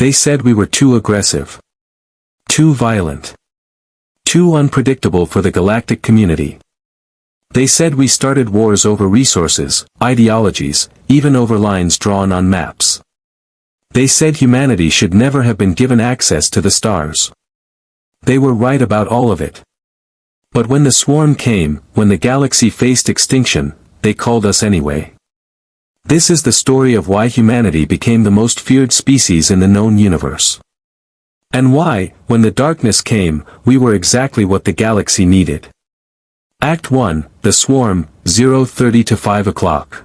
They said we were too aggressive. Too violent. Too unpredictable for the galactic community. They said we started wars over resources, ideologies, even over lines drawn on maps. They said humanity should never have been given access to the stars. They were right about all of it. But when the swarm came, when the galaxy faced extinction, they called us anyway. This is the story of why humanity became the most feared species in the known universe. And why, when the darkness came, we were exactly what the galaxy needed. Act 1, The Swarm, 0:30 to 5 o'clock.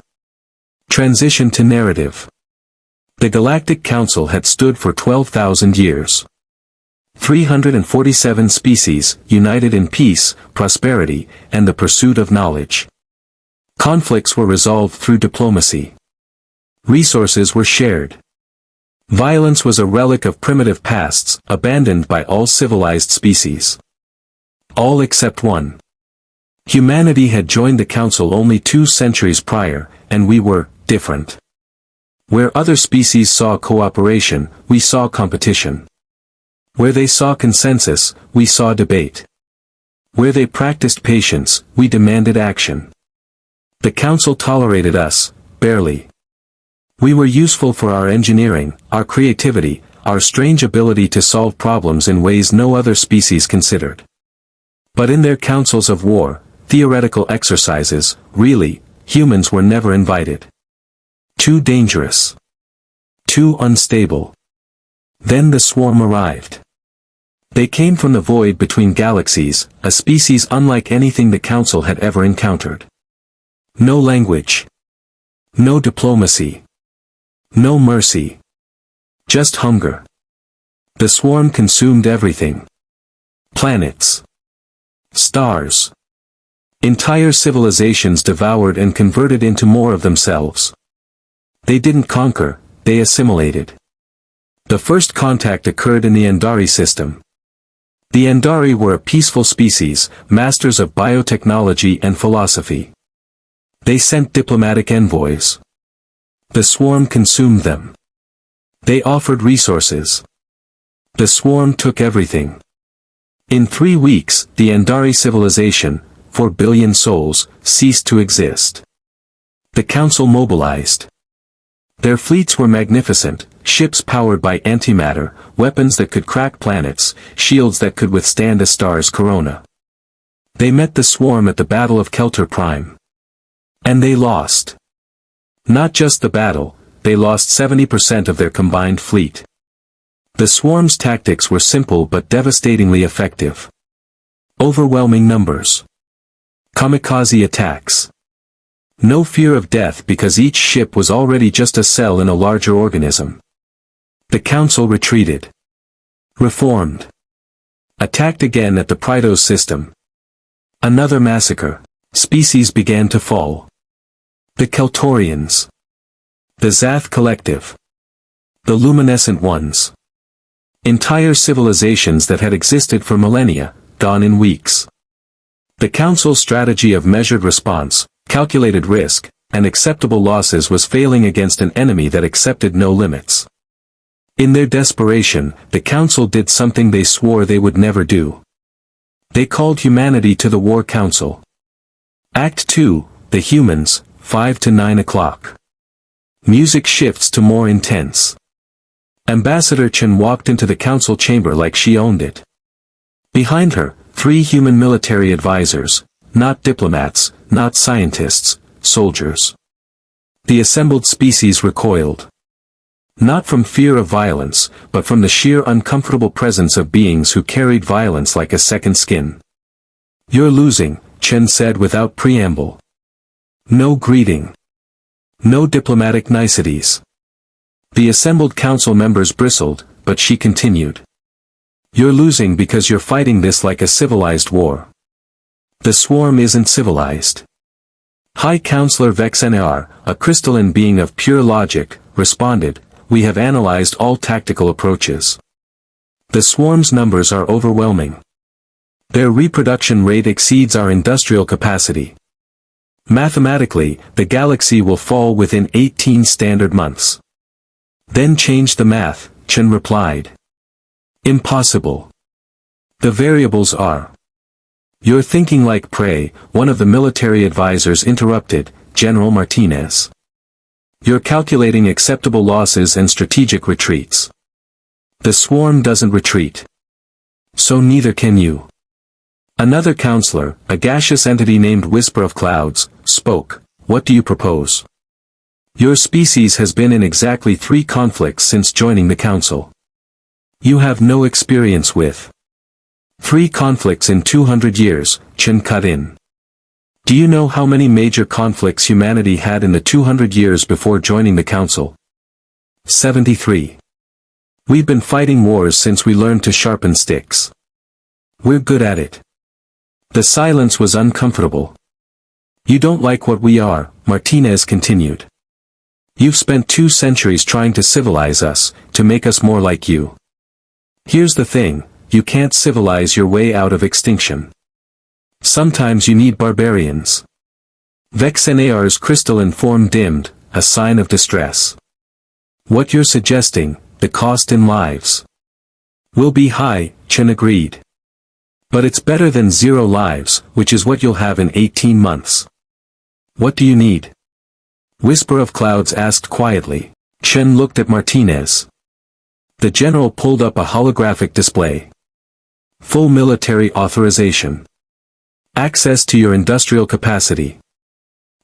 Transition to narrative. The Galactic Council had stood for 12,000 years. 347 species, united in peace, prosperity, and the pursuit of knowledge. Conflicts were resolved through diplomacy. Resources were shared. Violence was a relic of primitive pasts, abandoned by all civilized species. All except one. Humanity had joined the Council only 2 centuries prior, and we were different. Where other species saw cooperation, we saw competition. Where they saw consensus, we saw debate. Where they practiced patience, we demanded action. The Council tolerated us, barely. We were useful for our engineering, our creativity, our strange ability to solve problems in ways no other species considered. But in their councils of war, theoretical exercises, really, humans were never invited. Too dangerous. Too unstable. Then the swarm arrived. They came from the void between galaxies, a species unlike anything the Council had ever encountered. No language. No diplomacy. No mercy. Just hunger. The swarm consumed everything. Planets. Stars. Entire civilizations devoured and converted into more of themselves. They didn't conquer, they assimilated. The first contact occurred in the Andari system. The Andari were a peaceful species, masters of biotechnology and philosophy. They sent diplomatic envoys. The swarm consumed them. They offered resources. The swarm took everything. In 3 weeks, the Andari civilization, 4 billion souls, ceased to exist. The Council mobilized. Their fleets were magnificent, ships powered by antimatter, weapons that could crack planets, shields that could withstand a star's corona. They met the swarm at the Battle of Kelter Prime. And they lost. Not just the battle, they lost 70% of their combined fleet. The swarm's tactics were simple but devastatingly effective. Overwhelming numbers. Kamikaze attacks. No fear of death because each ship was already just a cell in a larger organism. The Council retreated. Reformed. Attacked again at the Pridos system. Another massacre. Species began to fall. The Keltorians. The Zath Collective. The Luminescent Ones. Entire civilizations that had existed for millennia, gone in weeks. The Council's strategy of measured response, calculated risk, and acceptable losses was failing against an enemy that accepted no limits. In their desperation, the Council did something they swore they would never do. They called humanity to the War Council. Act 2, The Humans, 5 to 9 o'clock. Music shifts to more intense. Ambassador Chen walked into the Council chamber like she owned it. Behind her, 3 human military advisors, not diplomats, not scientists, soldiers. The assembled species recoiled. Not from fear of violence, but from the sheer uncomfortable presence of beings who carried violence like a second skin. "You're losing," Chen said without preamble. No greeting. No diplomatic niceties. The assembled council members bristled, but she continued. "You're losing because you're fighting this like a civilized war. The swarm isn't civilized." High Counselor Vexenar, a crystalline being of pure logic, responded, "We have analyzed all tactical approaches. The swarm's numbers are overwhelming. Their reproduction rate exceeds our industrial capacity. Mathematically, the galaxy will fall within 18 standard months. Then change the math, Chen replied. Impossible. The variables are. You're thinking like prey, one of the military advisors interrupted, General Martinez. You're calculating acceptable losses and strategic retreats. The swarm doesn't retreat. So neither can you. Another counselor, a gaseous entity named Whisper of Clouds, spoke. What do you propose? Your species has been in exactly 3 conflicts since joining the council. You have no experience with 3 conflicts in 200 years, Chen cut in. Do you know how many major conflicts humanity had in the 200 years before joining the council? 73. We've been fighting wars since we learned to sharpen sticks. We're good at it. The silence was uncomfortable. You don't like what we are, Martinez continued. You've spent 2 centuries trying to civilize us, to make us more like you. Here's the thing, you can't civilize your way out of extinction. Sometimes you need barbarians. Vexenar's crystalline form dimmed, a sign of distress. What you're suggesting, the cost in lives, will be high, Chen agreed. But it's better than 0 lives, which is what you'll have in 18 months. What do you need? Whisper of Clouds asked quietly. Chen looked at Martinez. The general pulled up a holographic display. Full military authorization. Access to your industrial capacity.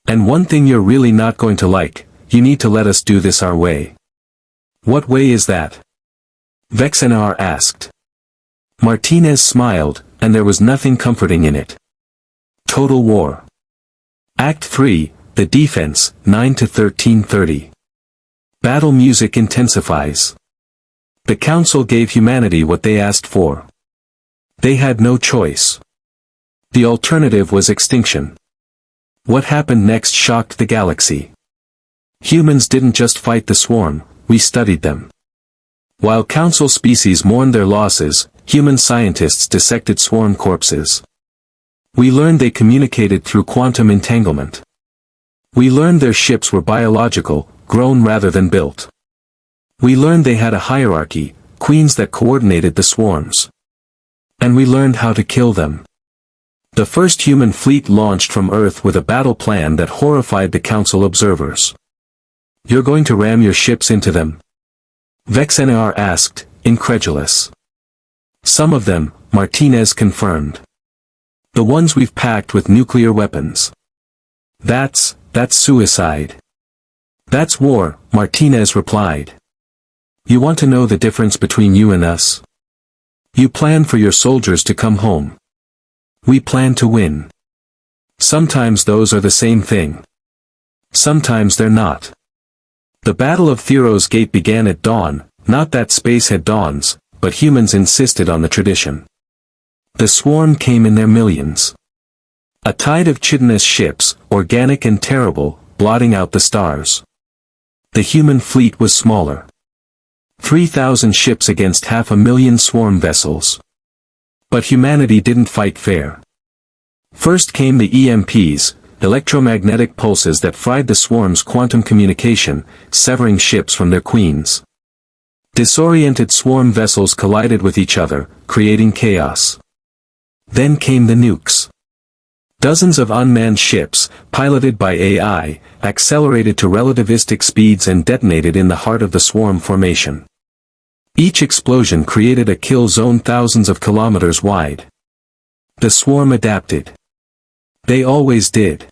And one thing you're really not going to like, you need to let us do this our way. What way is that? Vexenar asked. Martinez smiled, and there was nothing comforting in it. Total War. Act 3, The Defense, 9 to 13:30. Battle music intensifies. The council gave humanity what they asked for. They had no choice. The alternative was extinction. What happened next shocked the galaxy. Humans didn't just fight the swarm, we studied them. While council species mourned their losses, human scientists dissected swarm corpses. We learned they communicated through quantum entanglement. We learned their ships were biological, grown rather than built. We learned they had a hierarchy, queens that coordinated the swarms. And we learned how to kill them. The first human fleet launched from Earth with a battle plan that horrified the council observers. You're going to ram your ships into them? Vexenar asked, incredulous. Some of them, Martinez confirmed. The ones we've packed with nuclear weapons. That's suicide. That's war, Martinez replied. You want to know the difference between you and us? You plan for your soldiers to come home. We plan to win. Sometimes those are the same thing. Sometimes they're not. The Battle of Theros Gate began at dawn, not that space had dawns, but humans insisted on the tradition. The swarm came in their millions. A tide of chitinous ships, organic and terrible, blotting out the stars. The human fleet was smaller. 3,000 ships against 500,000 swarm vessels. But humanity didn't fight fair. First came the EMPs, electromagnetic pulses that fried the swarm's quantum communication, severing ships from their queens. Disoriented swarm vessels collided with each other, creating chaos. Then came the nukes. Dozens of unmanned ships, piloted by AI, accelerated to relativistic speeds and detonated in the heart of the swarm formation. Each explosion created a kill zone thousands of kilometers wide. The swarm adapted. They always did.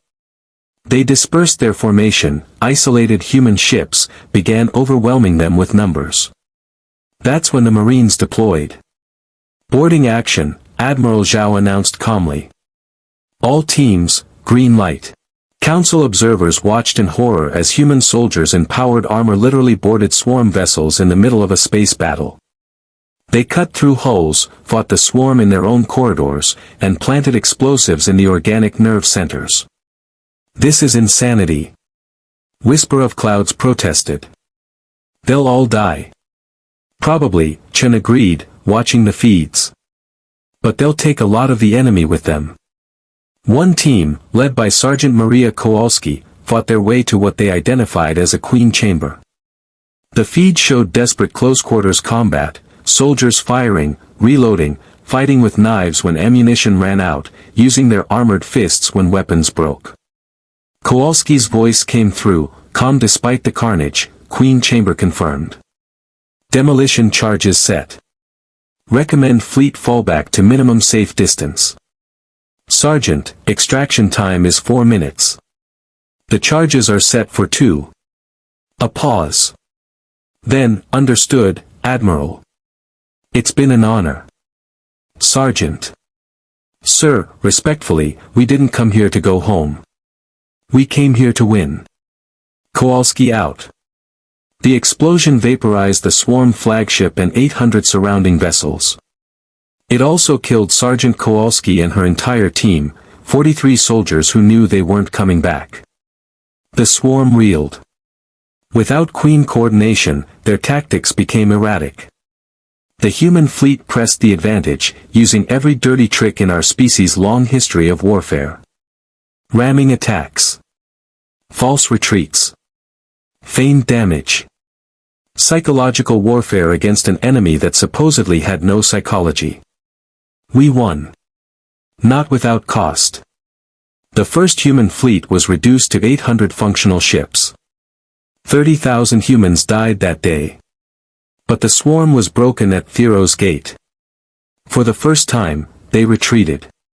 They dispersed their formation, isolated human ships, began overwhelming them with numbers. That's when the Marines deployed. Boarding action, Admiral Zhao announced calmly. All teams, green light. Council observers watched in horror as human soldiers in powered armor literally boarded swarm vessels in the middle of a space battle. They cut through hulls, fought the swarm in their own corridors, and planted explosives in the organic nerve centers. This is insanity. Whisper of Clouds protested. They'll all die. Probably, Chen agreed, watching the feeds. But they'll take a lot of the enemy with them. One team, led by Sergeant Maria Kowalski, fought their way to what they identified as a queen chamber. The feed showed desperate close-quarters combat, soldiers firing, reloading, fighting with knives when ammunition ran out, using their armored fists when weapons broke. Kowalski's voice came through, calm despite the carnage. Queen Chamber confirmed. Demolition charges set. Recommend fleet fallback to minimum safe distance. Sergeant, extraction time is 4 minutes. The charges are set for 2. A pause. Then, understood, Admiral. It's been an honor. Sergeant. Sir, respectfully, we didn't come here to go home. We came here to win. Kowalski out. The explosion vaporized the swarm flagship and 800 surrounding vessels. It also killed Sergeant Kowalski and her entire team, 43 soldiers who knew they weren't coming back. The swarm reeled. Without Queen coordination, their tactics became erratic. The human fleet pressed the advantage, using every dirty trick in our species' long history of warfare. Ramming attacks. False retreats. Feigned damage. Psychological warfare against an enemy that supposedly had no psychology. We won. Not without cost. The first human fleet was reduced to 800 functional ships. 30,000 humans died that day. But the swarm was broken at Thero's gate. For the first time, they retreated.